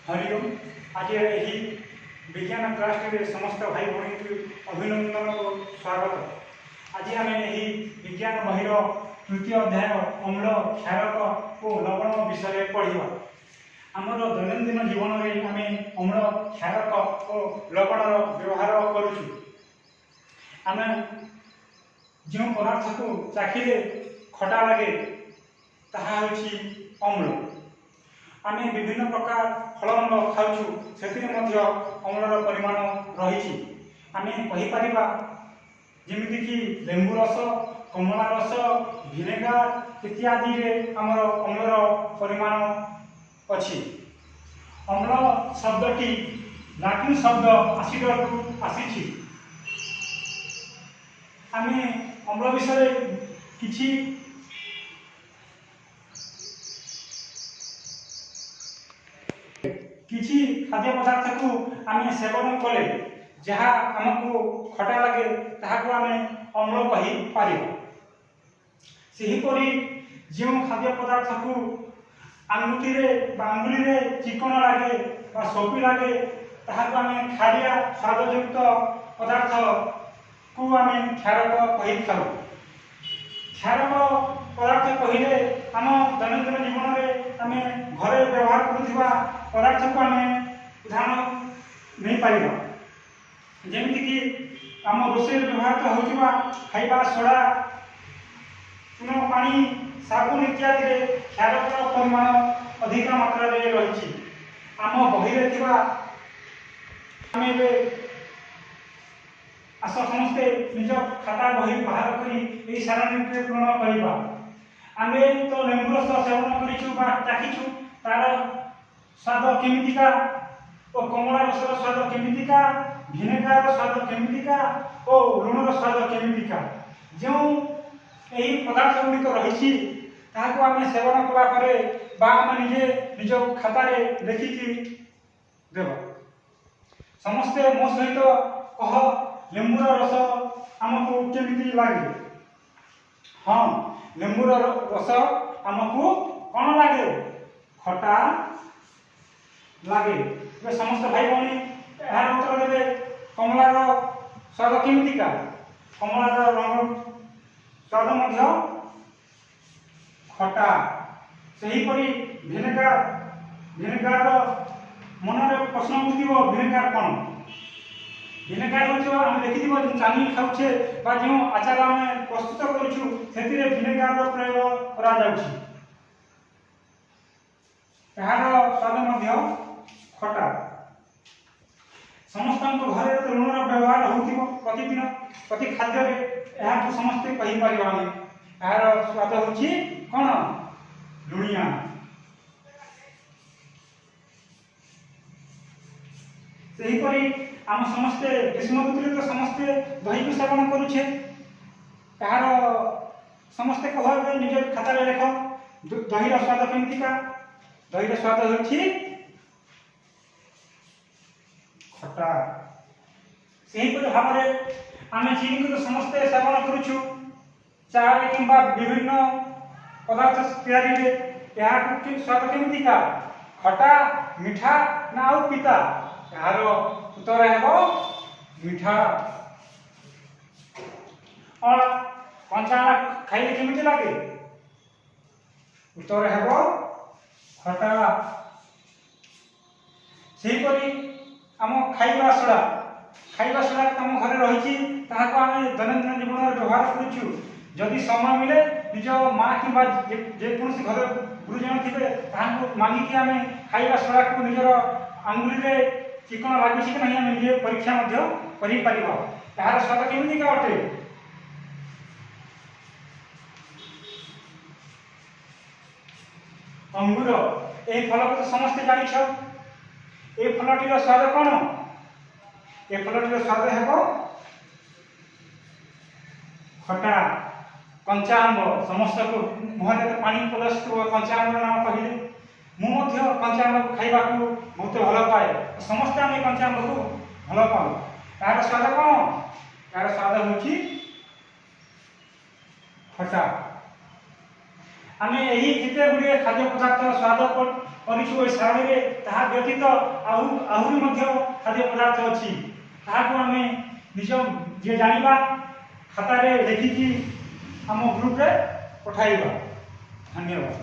हरिओम। आज यही विज्ञान क्लास रे समस्त भाई भौणी को अभिनंदन और स्वागत। आज आम यही विज्ञान बहिर तृतीय अध्याय अम्ल क्षारक और लवण विषय पढ़ा। आमर दैनंदिन जीवन में आम अम्ल क्षारक और लवण व्यवहार करुचु। आम जो पदार्थ को चाखिले खटा लगे ताहा होछि अम्ल। आम विभिन्न प्रकार फलमूल खाऊँ से अम्लर परिमाण रही। आम कहीपर जमीक लेंबू रस, कमला रस, भिनेगार इत्यादि आमर अम्लर परिमाण अच्छी। अम्ल शब्दटी लाटिन शब्द आसिडरू आसी। आम अम्ल विषय किछि किछि खाद्य पदार्थ को आम सेवन कले जहाँ आमको खटा लगे ताहाको आम अम्ल कही पारिबा। सेहीपरि जो खाद्य पदार्थ को आंगुली रे चिकन लगे बा सोपी लगे ताहाको आम खारिया स्वादयुक्त पदार्थ को आम क्षारक कही थाउ। क्षारक पदार्थ कहले आम दैनंदिन जीवन में आम घरे व्यवहार करुवा पदार्थ को आम उदाहरण नहीं पार। जमीक आम रोषे व्यवहार होता खाइबा सोडा, चून पानी, साबुन इत्यादि क्षारक परिमाण अधिक मात्रा रही। आम बही आम आस समस्ते निज खाता बही बाहर कर सारणी पूर्ण करवा। आम तो लेंबू रस सेवन करीचु तार स्वाद केमितिका और कमला रसर स्वाद केमितिका, भिनेगार स्वाद केमितिका और लुणर स्वाद केमितिका जो यही पदार्थ गुड़िक रही आम सेवन कलापर आम निजे निज खाता देखिकी देव। समस्ते मो सहित कह लेंबूर रस आमको केमिति लगे? हाँ, लेंबूर रस आमको कौन लगे? खटा लगे। समस्त भाई भौणी यार उत्तर देवे कमलार स्वाद केमितिका? कमलार रंग स्वाद मध्य खटा। सेहीपरि भिनेगार मनरे प्रश्न उठिव भिनेगार कौन? भिनेगार हो आम देखी चानी खाऊे जो आचार आम प्रस्तुत करुचु से भिनेगार प्रयोग करा जाउछि। यार स्वाद मध्य खटा। समस्त घरे तो लुणर व्यवहार हो प्रतिदिन प्रति खाद्य यहाँ समस्ते कहीपर यार स्वाद हूँ कौन? लुणिया। सेहीपरि आम समस्ते ग्रीष्म ऋतु तो समस्ते दही को सेवन करुचे। यार समस्ते कह निज खाता लेख दहीर स्वाद केमितिका? दहीर स्वाद हूँ खटा। सेहीपरि भाव में आम चीनी को तो समस्ते सेवन करुचु चा कि विभिन्न पदार्थ या स्वाद केमितिका? खटा, मीठा ना आउ पिता? यार उत्तर है मीठा। और कंचा खाइले केमिति लगे? उत्तर है खटा। सेहीपरि आम खाइबा सोडा तुम घरे रही आम दैनंदिन जीवन में व्यवहार करुचु। जदि समय मिले निज माँ कि जेकोसी घर गुरुजन थे मांगिकी आम खाइबा सोडा को निजर आंगुली चिकन लगे कि नहीं आम निजे परीक्षा कर यार स्वाद केमितिका अटे? अंगूर यही फल को तो समस्ते जानिछ। ए फलटीर स्वाद कौन? ए फलटीर स्वाद है खटा। कंचा आंब समस्त को मुहर पानी प्रदर्शित कंचा आंब नाम कहले मुझे कंचा आंब खाइबा बहुत भल पाए। समस्ते आम कंचा आंब को भल पाऊ। यार स्वाद कौन? यार स्वाद हूँ खटा। आम यही जिते गुड़े खाद्य पदार्थ स्वाद କରିଛୁ ଏ ସାରଣୀରେ ତାହା ବ୍ୟତୀତ ଆହୁରି ମଧ୍ୟ ଖାଦ୍ୟ ପଦାର୍ଥ ଅଛି। ତାହାକୁ ଆମେ ନିଜ ଯିଏ ଜାଣିବା ଖାତାରେ ଲେଖିକି ଆମ ଗ୍ରୁପରେ ପଠାଇବା। ଧନ୍ୟବାଦ।